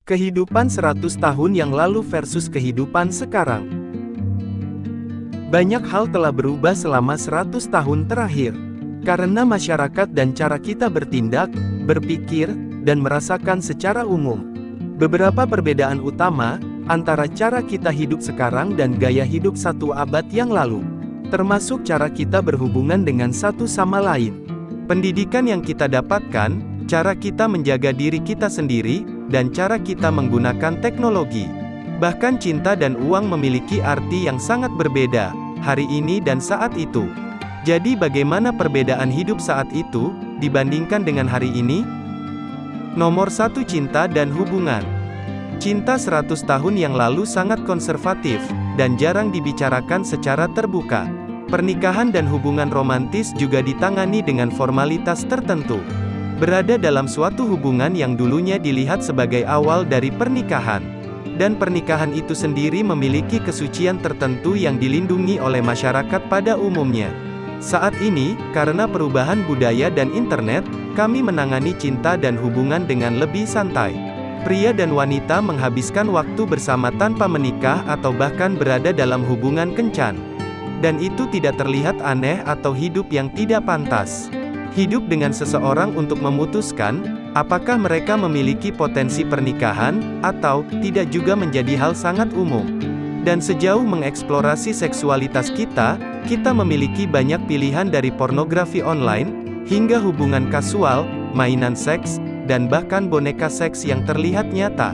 Kehidupan 100 tahun yang lalu versus kehidupan sekarang. Banyak hal telah berubah selama 100 tahun terakhir. Karena masyarakat dan cara kita bertindak, berpikir, dan merasakan secara umum. Beberapa perbedaan utama, antara cara kita hidup sekarang dan gaya hidup satu abad yang lalu. Termasuk cara kita berhubungan dengan satu sama lain. Pendidikan yang kita dapatkan, cara kita menjaga diri kita sendiri, dan cara kita menggunakan teknologi. Bahkan cinta dan uang memiliki arti yang sangat berbeda, hari ini dan saat itu. Jadi bagaimana perbedaan hidup saat itu, dibandingkan dengan hari ini? Nomor 1, cinta dan hubungan. Cinta 100 tahun yang lalu sangat konservatif, dan jarang dibicarakan secara terbuka. Pernikahan dan hubungan romantis juga ditangani dengan formalitas tertentu. Berada dalam suatu hubungan yang dulunya dilihat sebagai awal dari pernikahan. Dan pernikahan itu sendiri memiliki kesucian tertentu yang dilindungi oleh masyarakat pada umumnya. Saat ini, karena perubahan budaya dan internet, kami menangani cinta dan hubungan dengan lebih santai. Pria dan wanita menghabiskan waktu bersama tanpa menikah atau bahkan berada dalam hubungan kencan. Dan itu tidak terlihat aneh atau hidup yang tidak pantas. Hidup dengan seseorang untuk memutuskan, apakah mereka memiliki potensi pernikahan, atau tidak juga menjadi hal sangat umum. Dan sejauh mengeksplorasi seksualitas kita memiliki banyak pilihan dari pornografi online, hingga hubungan kasual, mainan seks, dan bahkan boneka seks yang terlihat nyata.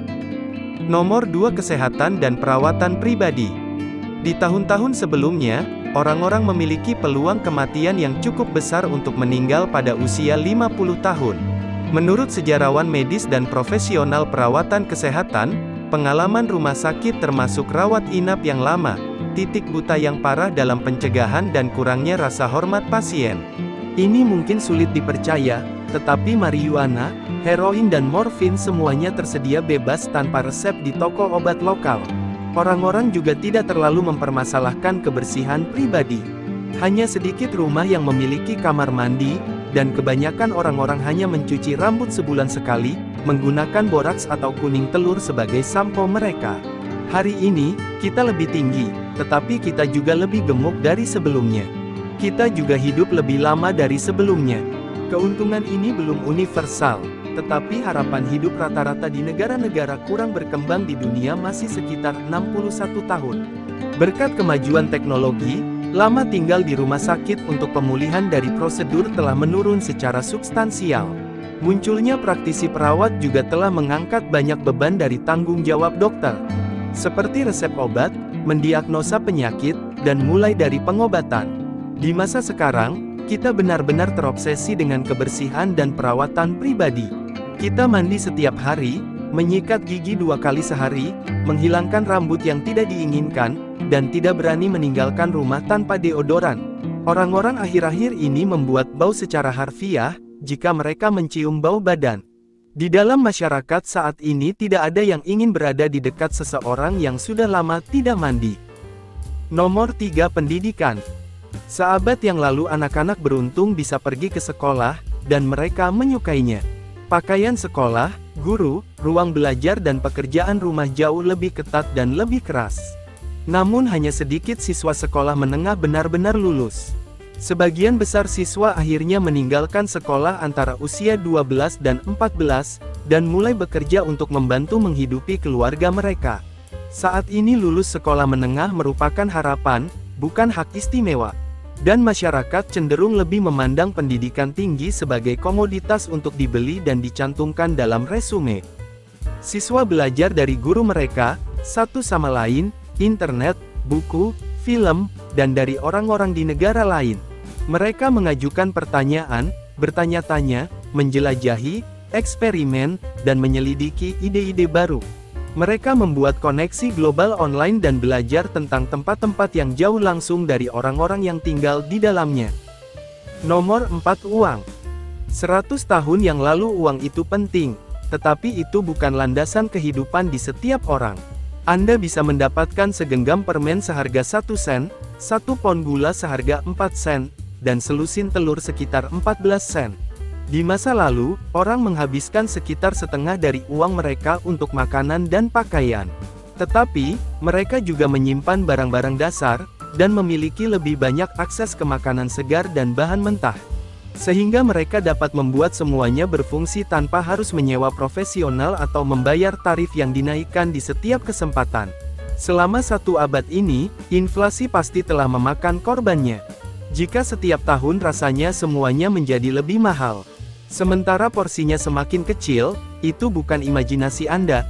Nomor 2, kesehatan dan perawatan pribadi. Di tahun-tahun sebelumnya, orang-orang memiliki peluang kematian yang cukup besar untuk meninggal pada usia 50 tahun. Menurut sejarawan medis dan profesional perawatan kesehatan, pengalaman rumah sakit termasuk rawat inap yang lama, titik buta yang parah dalam pencegahan dan kurangnya rasa hormat pasien. Ini mungkin sulit dipercaya, tetapi marijuana, heroin dan morfin semuanya tersedia bebas tanpa resep di toko obat lokal. Orang-orang juga tidak terlalu mempermasalahkan kebersihan pribadi. Hanya sedikit rumah yang memiliki kamar mandi, dan kebanyakan orang-orang hanya mencuci rambut sebulan sekali, menggunakan boraks atau kuning telur sebagai sampo mereka. Hari ini, kita lebih tinggi, tetapi kita juga lebih gemuk dari sebelumnya. Kita juga hidup lebih lama dari sebelumnya. Keuntungan ini belum universal, tetapi harapan hidup rata-rata di negara-negara kurang berkembang di dunia masih sekitar 61 tahun. Berkat kemajuan teknologi, lama tinggal di rumah sakit untuk pemulihan dari prosedur telah menurun secara substansial. Munculnya praktisi perawat juga telah mengangkat banyak beban dari tanggung jawab dokter. Seperti resep obat, mendiagnosa penyakit, dan mulai dari pengobatan. Di masa sekarang, kita benar-benar terobsesi dengan kebersihan dan perawatan pribadi. Kita mandi setiap hari, menyikat gigi 2 kali sehari, menghilangkan rambut yang tidak diinginkan, dan tidak berani meninggalkan rumah tanpa deodoran. Orang-orang akhir-akhir ini membuat bau secara harfiah, jika mereka mencium bau badan. Di dalam masyarakat saat ini tidak ada yang ingin berada di dekat seseorang yang sudah lama tidak mandi. Nomor 3, pendidikan. Seabad yang lalu anak-anak beruntung bisa pergi ke sekolah, dan mereka menyukainya. Pakaian sekolah, guru, ruang belajar dan pekerjaan rumah jauh lebih ketat dan lebih keras. Namun hanya sedikit siswa sekolah menengah benar-benar lulus. Sebagian besar siswa akhirnya meninggalkan sekolah antara usia 12 dan 14, dan mulai bekerja untuk membantu menghidupi keluarga mereka. Saat ini lulus sekolah menengah merupakan harapan, bukan hak istimewa. Dan masyarakat cenderung lebih memandang pendidikan tinggi sebagai komoditas untuk dibeli dan dicantumkan dalam resume. Siswa belajar dari guru mereka, satu sama lain, internet, buku, film, dan dari orang-orang di negara lain. Mereka mengajukan pertanyaan, bertanya-tanya, menjelajahi, eksperimen, dan menyelidiki ide-ide baru. Mereka membuat koneksi global online dan belajar tentang tempat-tempat yang jauh langsung dari orang-orang yang tinggal di dalamnya. Nomor 4, uang. 100 tahun yang lalu uang itu penting, tetapi itu bukan landasan kehidupan di setiap orang. Anda bisa mendapatkan segenggam permen seharga 1 sen, 1 pon gula seharga 4 sen, dan selusin telur sekitar 14 sen. Di masa lalu, orang menghabiskan sekitar setengah dari uang mereka untuk makanan dan pakaian. Tetapi, mereka juga menyimpan barang-barang dasar, dan memiliki lebih banyak akses ke makanan segar dan bahan mentah. Sehingga mereka dapat membuat semuanya berfungsi tanpa harus menyewa profesional atau membayar tarif yang dinaikkan di setiap kesempatan. Selama 1 abad ini, inflasi pasti telah memakan korbannya. Jika setiap tahun rasanya semuanya menjadi lebih mahal, sementara porsinya semakin kecil, itu bukan imajinasi Anda.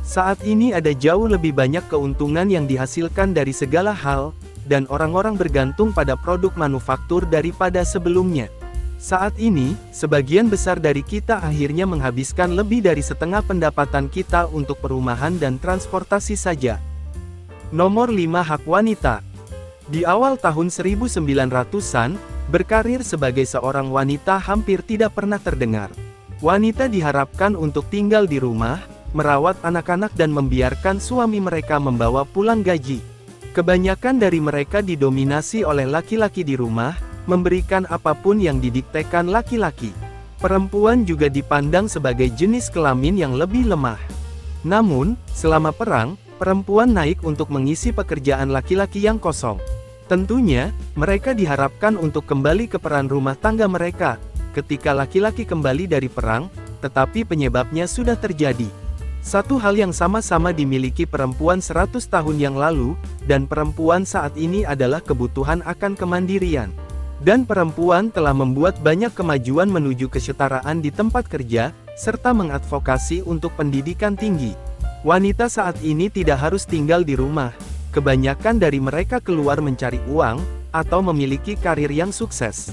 Saat ini ada jauh lebih banyak keuntungan yang dihasilkan dari segala hal, dan orang-orang bergantung pada produk manufaktur daripada sebelumnya. Saat ini, sebagian besar dari kita akhirnya menghabiskan lebih dari setengah pendapatan kita untuk perumahan dan transportasi saja. Nomor 5 Hak wanita. Di awal tahun 1900-an, berkarir sebagai seorang wanita hampir tidak pernah terdengar. Wanita diharapkan untuk tinggal di rumah, merawat anak-anak dan membiarkan suami mereka membawa pulang gaji. Kebanyakan dari mereka didominasi oleh laki-laki di rumah, memberikan apapun yang didiktekan laki-laki. Perempuan juga dipandang sebagai jenis kelamin yang lebih lemah. Namun, selama perang, perempuan naik untuk mengisi pekerjaan laki-laki yang kosong. Tentunya, mereka diharapkan untuk kembali ke peran rumah tangga mereka, ketika laki-laki kembali dari perang, tetapi penyebabnya sudah terjadi. Satu hal yang sama-sama dimiliki perempuan 100 tahun yang lalu, dan perempuan saat ini adalah kebutuhan akan kemandirian. Dan perempuan telah membuat banyak kemajuan menuju kesetaraan di tempat kerja, serta mengadvokasi untuk pendidikan tinggi. Wanita saat ini tidak harus tinggal di rumah. Kebanyakan dari mereka keluar mencari uang, atau memiliki karir yang sukses.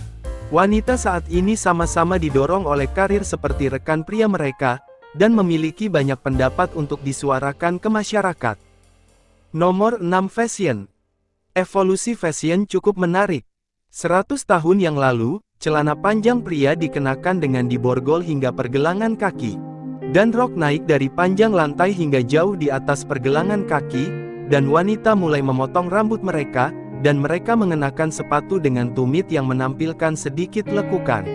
Wanita saat ini sama-sama didorong oleh karir seperti rekan pria mereka, dan memiliki banyak pendapat untuk disuarakan ke masyarakat. Nomor 6 Fashion. Evolusi fashion cukup menarik. 100 tahun yang lalu, celana panjang pria dikenakan dengan diborgol hingga pergelangan kaki. Dan rok naik dari panjang lantai hingga jauh di atas pergelangan kaki, dan wanita mulai memotong rambut mereka, dan mereka mengenakan sepatu dengan tumit yang menampilkan sedikit lekukan.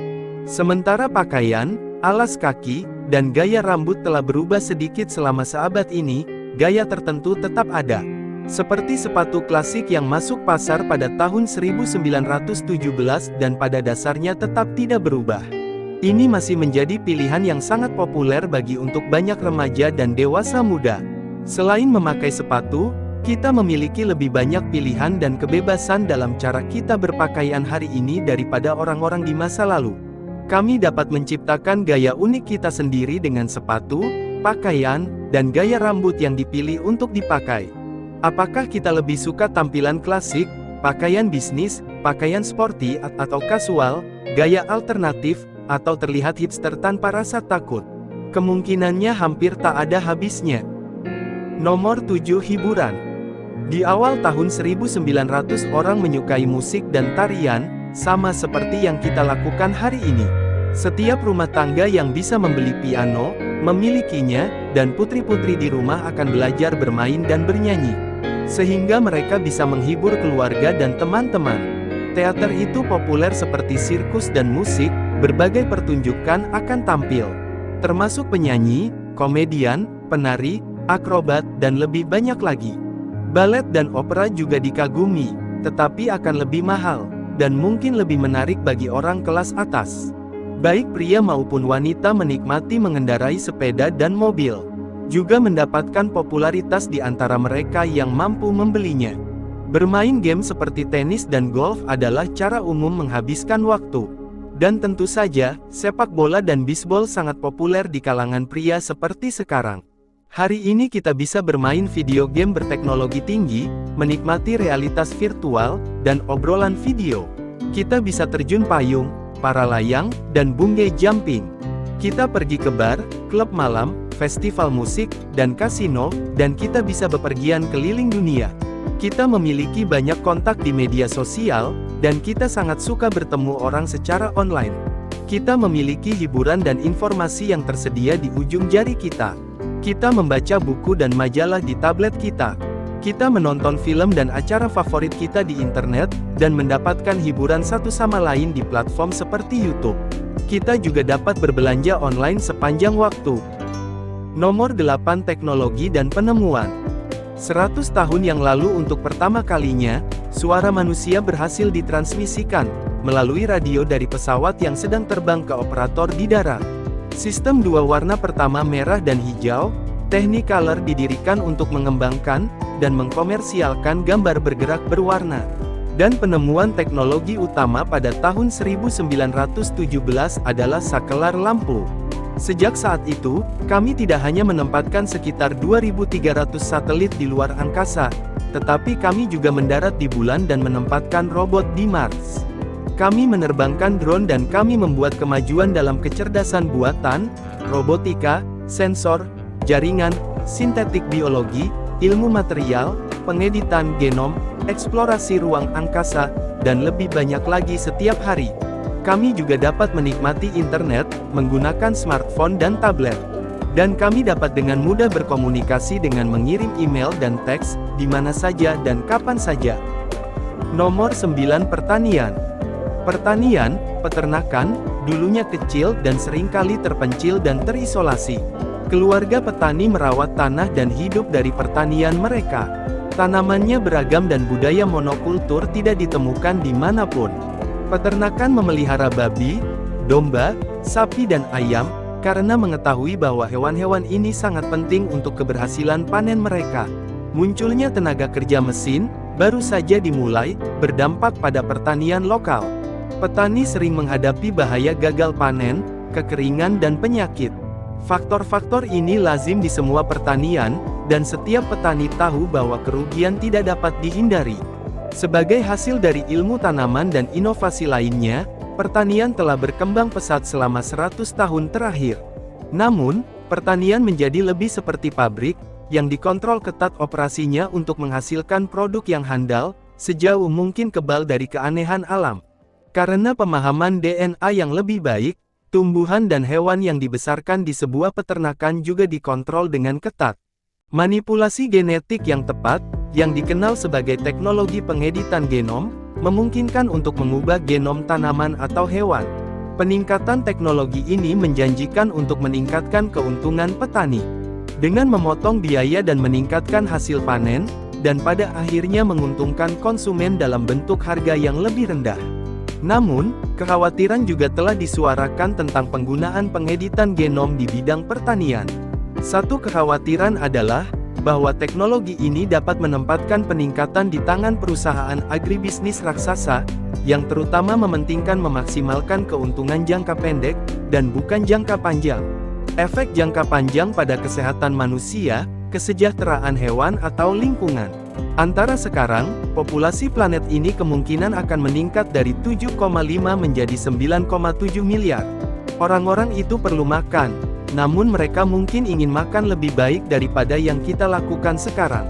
Sementara pakaian, alas kaki, dan gaya rambut telah berubah sedikit selama seabad ini, gaya tertentu tetap ada. Seperti sepatu klasik yang masuk pasar pada tahun 1917 dan pada dasarnya tetap tidak berubah. Ini masih menjadi pilihan yang sangat populer bagi untuk banyak remaja dan dewasa muda. Selain memakai sepatu, kita memiliki lebih banyak pilihan dan kebebasan dalam cara kita berpakaian hari ini daripada orang-orang di masa lalu. Kami dapat menciptakan gaya unik kita sendiri dengan sepatu, pakaian, dan gaya rambut yang dipilih untuk dipakai. Apakah kita lebih suka tampilan klasik, pakaian bisnis, pakaian sporty atau kasual, gaya alternatif, atau terlihat hipster tanpa rasa takut? Kemungkinannya hampir tak ada habisnya. Nomor 7 Hiburan. Di awal tahun 1900 orang menyukai musik dan tarian, sama seperti yang kita lakukan hari ini. Setiap rumah tangga yang bisa membeli piano, memilikinya, dan putri-putri di rumah akan belajar bermain dan bernyanyi. Sehingga mereka bisa menghibur keluarga dan teman-teman. Teater itu populer seperti sirkus dan musik, berbagai pertunjukan akan tampil. Termasuk penyanyi, komedian, penari, akrobat, dan lebih banyak lagi. Balet dan opera juga dikagumi, tetapi akan lebih mahal, dan mungkin lebih menarik bagi orang kelas atas. Baik pria maupun wanita menikmati mengendarai sepeda dan mobil. Juga mendapatkan popularitas di antara mereka yang mampu membelinya. Bermain game seperti tenis dan golf adalah cara umum menghabiskan waktu. Dan tentu saja, sepak bola dan bisbol sangat populer di kalangan pria seperti sekarang. Hari ini kita bisa bermain video game berteknologi tinggi, menikmati realitas virtual, dan obrolan video. Kita bisa terjun payung, para layang, dan bungee jumping. Kita pergi ke bar, klub malam, festival musik, dan kasino, dan kita bisa bepergian keliling dunia. Kita memiliki banyak kontak di media sosial, dan kita sangat suka bertemu orang secara online. Kita memiliki hiburan dan informasi yang tersedia di ujung jari kita. Kita membaca buku dan majalah di tablet kita. Kita menonton film dan acara favorit kita di internet, dan mendapatkan hiburan satu sama lain di platform seperti YouTube. Kita juga dapat berbelanja online sepanjang waktu. Nomor 8. Teknologi dan penemuan. 100 tahun yang lalu untuk pertama kalinya, suara manusia berhasil ditransmisikan melalui radio dari pesawat yang sedang terbang ke operator di darat. Sistem dua warna pertama merah dan hijau, Technicolor didirikan untuk mengembangkan dan mengkomersialkan gambar bergerak berwarna. Dan penemuan teknologi utama pada tahun 1917 adalah sakelar lampu. Sejak saat itu, kami tidak hanya menempatkan sekitar 2.300 satelit di luar angkasa, tetapi kami juga mendarat di bulan dan menempatkan robot di Mars. Kami menerbangkan drone dan kami membuat kemajuan dalam kecerdasan buatan, robotika, sensor, jaringan, sintetik biologi, ilmu material, pengeditan genom, eksplorasi ruang angkasa, dan lebih banyak lagi setiap hari. Kami juga dapat menikmati internet, menggunakan smartphone dan tablet. Dan kami dapat dengan mudah berkomunikasi dengan mengirim email dan teks, di mana saja dan kapan saja. Nomor 9. Pertanian. Pertanian, peternakan, dulunya kecil dan seringkali terpencil dan terisolasi. Keluarga petani merawat tanah dan hidup dari pertanian mereka. Tanamannya beragam dan budaya monokultur tidak ditemukan di manapun. Peternakan memelihara babi, domba, sapi dan ayam, karena mengetahui bahwa hewan-hewan ini sangat penting untuk keberhasilan panen mereka. Munculnya tenaga kerja mesin, baru saja dimulai, berdampak pada pertanian lokal. Petani sering menghadapi bahaya gagal panen, kekeringan dan penyakit. Faktor-faktor ini lazim di semua pertanian, dan setiap petani tahu bahwa kerugian tidak dapat dihindari. Sebagai hasil dari ilmu tanaman dan inovasi lainnya, pertanian telah berkembang pesat selama 100 tahun terakhir. Namun, pertanian menjadi lebih seperti pabrik, yang dikontrol ketat operasinya untuk menghasilkan produk yang handal, sejauh mungkin kebal dari keanehan alam. Karena pemahaman DNA yang lebih baik, tumbuhan dan hewan yang dibesarkan di sebuah peternakan juga dikontrol dengan ketat. Manipulasi genetik yang tepat, yang dikenal sebagai teknologi pengeditan genom, memungkinkan untuk mengubah genom tanaman atau hewan. Peningkatan teknologi ini menjanjikan untuk meningkatkan keuntungan petani, dengan memotong biaya dan meningkatkan hasil panen, dan pada akhirnya menguntungkan konsumen dalam bentuk harga yang lebih rendah. Namun, kekhawatiran juga telah disuarakan tentang penggunaan pengeditan genom di bidang pertanian. Satu kekhawatiran adalah bahwa teknologi ini dapat menempatkan peningkatan di tangan perusahaan agribisnis raksasa, yang terutama mementingkan memaksimalkan keuntungan jangka pendek, dan bukan jangka panjang. Efek jangka panjang pada kesehatan manusia, kesejahteraan hewan atau lingkungan. Antara sekarang, populasi planet ini kemungkinan akan meningkat dari 7,5 menjadi 9,7 miliar. Orang-orang itu perlu makan. Namun mereka mungkin ingin makan lebih baik daripada yang kita lakukan sekarang.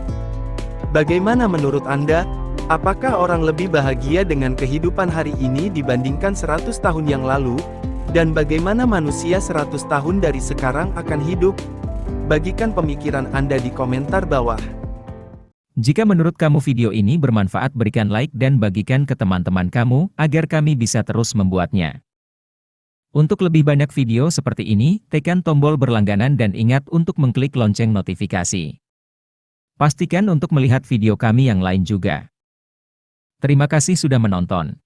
Bagaimana menurut Anda? Apakah orang lebih bahagia dengan kehidupan hari ini dibandingkan 100 tahun yang lalu? Dan bagaimana manusia 100 tahun dari sekarang akan hidup? Bagikan pemikiran Anda di komentar bawah. Jika menurut kamu video ini bermanfaat, berikan like dan bagikan ke teman-teman kamu, agar kami bisa terus membuatnya. Untuk lebih banyak video seperti ini, tekan tombol berlangganan dan ingat untuk mengklik lonceng notifikasi. Pastikan untuk melihat video kami yang lain juga. Terima kasih sudah menonton.